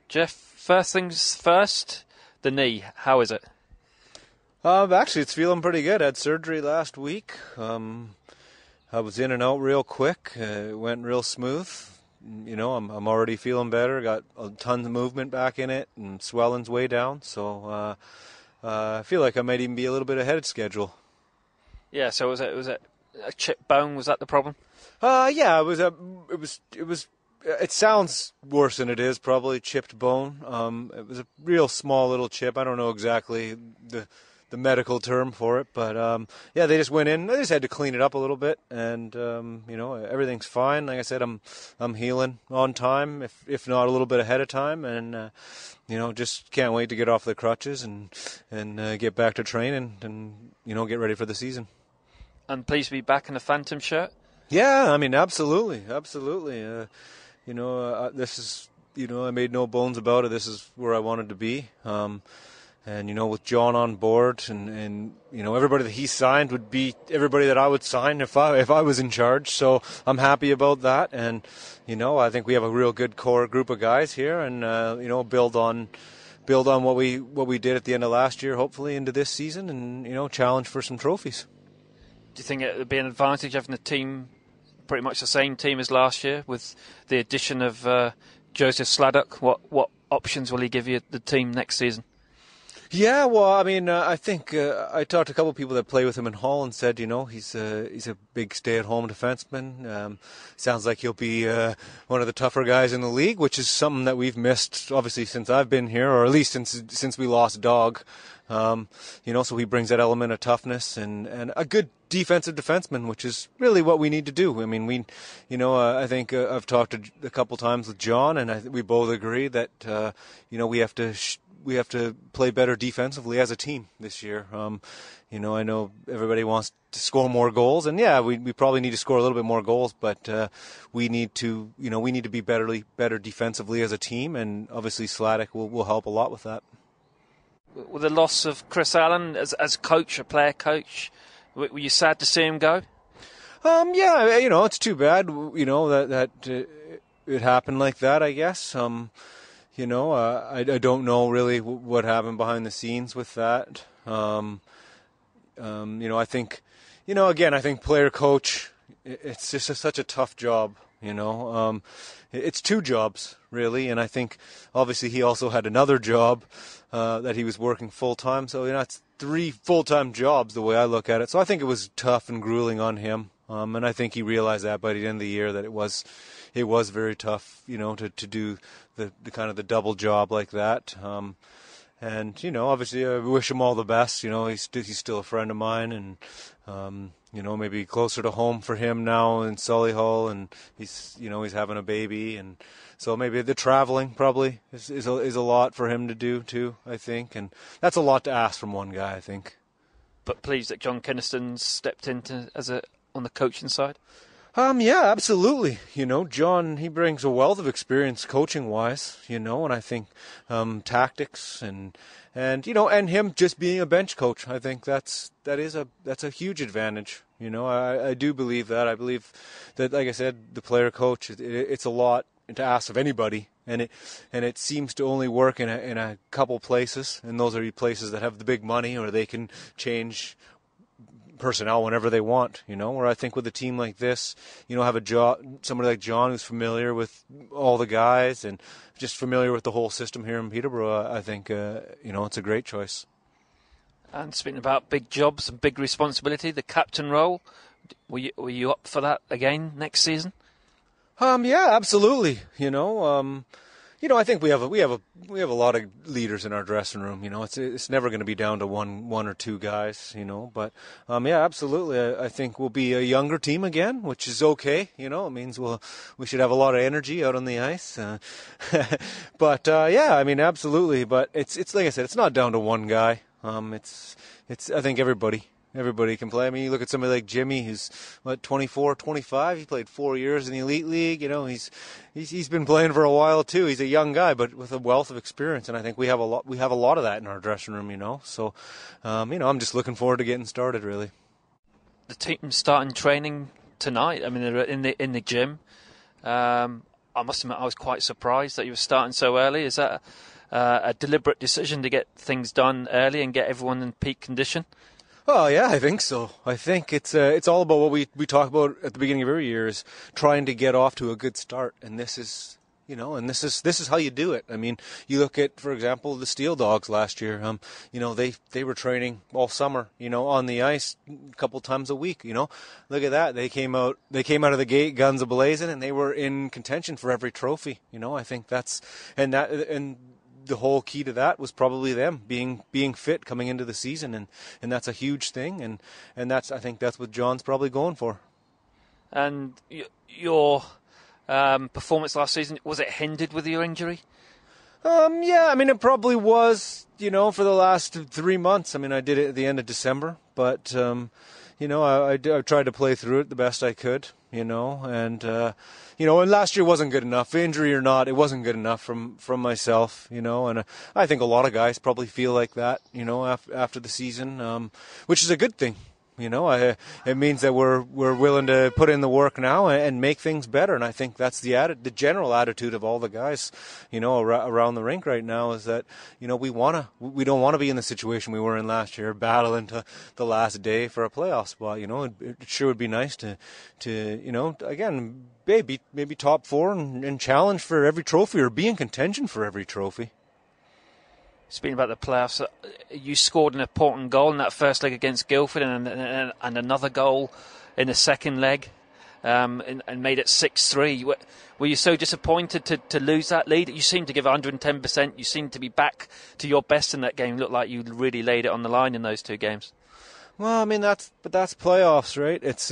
Jeff, first things first, the knee, how is it? Actually, it's feeling pretty good. I had surgery last week. I was in and out real quick. It went real smooth. I'm already feeling better. Got a ton of movement back in it, and swelling's way down. So I feel like I might even be a little bit ahead of schedule. Yeah. So was it a chipped bone? Was that the problem? Yeah. It was. It sounds worse than it is. Probably chipped bone. It was a real small little chip. I don't know exactly the medical term for it, but yeah, they just went in. They just had to clean it up a little bit, and everything's fine. Like I said, I'm healing on time, if not a little bit ahead of time, and just can't wait to get off the crutches and get back to training and get ready for the season. And pleased to be back in the Phantom shirt. Yeah, I mean, absolutely. This is I made no bones about it. This is where I wanted to be. And with John on board, and everybody that he signed would be everybody that I would sign if I was in charge. So I'm happy about that, and I think we have a real good core group of guys here, and build on what we did at the end of last year, hopefully into this season, and challenge for some trophies. Do you think it would be an advantage having the team pretty much the same team as last year with the addition of Joseph Sladdock? What options will he give you the team next season? Yeah, well, I mean, I think I talked to a couple of people that play with him in Hull and said, he's a big stay-at-home defenseman. Sounds like he'll be one of the tougher guys in the league, which is something that we've missed, obviously, since I've been here, or at least since we lost Dog. So he brings that element of toughness and a good defensive defenseman, which is really what we need to do. I mean, I think I've talked a couple times with John, and we both agree that we have to play better defensively as a team this year. I know everybody wants to score more goals, and yeah, we probably need to score a little bit more goals, but we need to be better defensively as a team, and obviously Sladek will help a lot with that. With the loss of Chris Allen as coach, a player coach, were you sad to see him go? Yeah, it's too bad, that it happened like that, I guess. I don't know really what happened behind the scenes with that. I think, again, I think player coach, it's just such a tough job, It's two jobs, really, and I think obviously he also had another job that he was working full-time, so it's 3 full-time jobs the way I look at it. So I think it was tough and grueling on him, and I think he realized that by the end of the year that it was very tough, to do the kind of the double job like that. And obviously I wish him all the best. He's still a friend of mine, and maybe closer to home for him now in Solihull, and he's having a baby, and so maybe the traveling probably is a lot for him to do too, I think, and that's a lot to ask from one guy, I think. But pleased that John Kinniston stepped into on the coaching side. Yeah, absolutely. John, he brings a wealth of experience coaching-wise, and I think tactics and him just being a bench coach, I think that's a huge advantage. I do believe that. I believe that, like I said, the player coach, it's a lot to ask of anybody, and it seems to only work in a couple places, and those are places that have the big money, or they can change personnel whenever they want, where I think with a team like this, have somebody like John who's familiar with all the guys and just familiar with the whole system here in Peterborough. I think, it's a great choice. And speaking about big jobs and big responsibility, the captain role, were you up for that again next season? Yeah, absolutely. I think we have a lot of leaders in our dressing room. It's never going to be down to one or two guys. But yeah, absolutely. I think we'll be a younger team again, which is okay. It means we should have a lot of energy out on the ice. But yeah, I mean, absolutely. But it's like I said, it's not down to one guy. It's I think everybody can play. I mean, you look at somebody like Jimmy, who's 24, 25. He played 4 years in the elite league. He's been playing for a while too. He's a young guy, but with a wealth of experience. And I think we have a lot of that in our dressing room. So, I'm just looking forward to getting started. Really. The team's starting training tonight. I mean, they're in the gym. I must admit I was quite surprised that you were starting so early. Is that a deliberate decision to get things done early and get everyone in peak condition? Oh yeah, I think so. I think it's all about what we talk about at the beginning of every year, is trying to get off to a good start, and this is how you do it. I mean, you look at, for example, the Steel Dogs last year. They were training all summer, on the ice a couple times a week. Look at that. They came out of the gate guns a-blazing, and they were in contention for every trophy. I think that's and the whole key to that was probably them being fit coming into the season, and that's a huge thing, and I think that's what John's probably going for. And your performance last season, was it hindered with your injury? Yeah, I mean, it probably was, for the last 3 months. I mean, I did it at the end of December, but I tried to play through it the best I could, and last year wasn't good enough, injury or not, it wasn't good enough from myself, and I think a lot of guys probably feel like that, after the season, which is a good thing. It means that we're willing to put in the work now and make things better, and I think that's the general attitude of all the guys, around the rink right now, is that we don't want to be in the situation we were in last year, battling to the last day for a playoff spot. It sure would be nice to again maybe top four and challenge for every trophy, or be in contention for every trophy. Speaking about the playoffs, you scored an important goal in that first leg against Guildford, and another goal in the second leg, and made it 6-3. Were you so disappointed to lose that lead? You seemed to give 110%. You seemed to be back to your best in that game. It looked like you really laid it on the line in those two games. Well, I mean, that's playoffs, right? It's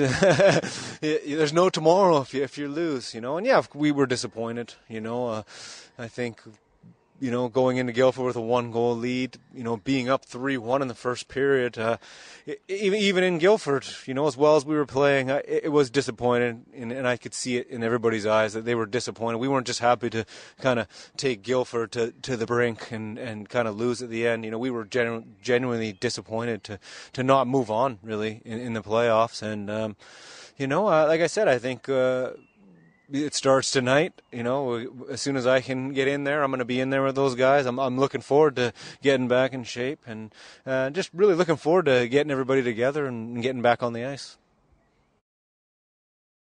there's no tomorrow if you lose, And yeah, we were disappointed, I think. Going into Guildford with a 1-goal lead, being up 3-1 in the first period, even in Guildford, as well as we were playing, it was disappointing, and I could see it in everybody's eyes that they were disappointed. We weren't just happy to kind of take Guildford to the brink and kind of lose at the end. We were genuinely disappointed to not move on, really, in the playoffs. And, like I said, I think it starts tonight. As soon as I can get in there, I'm going to be in there with those guys. I'm looking forward to getting back in shape, and just really looking forward to getting everybody together and getting back on the ice.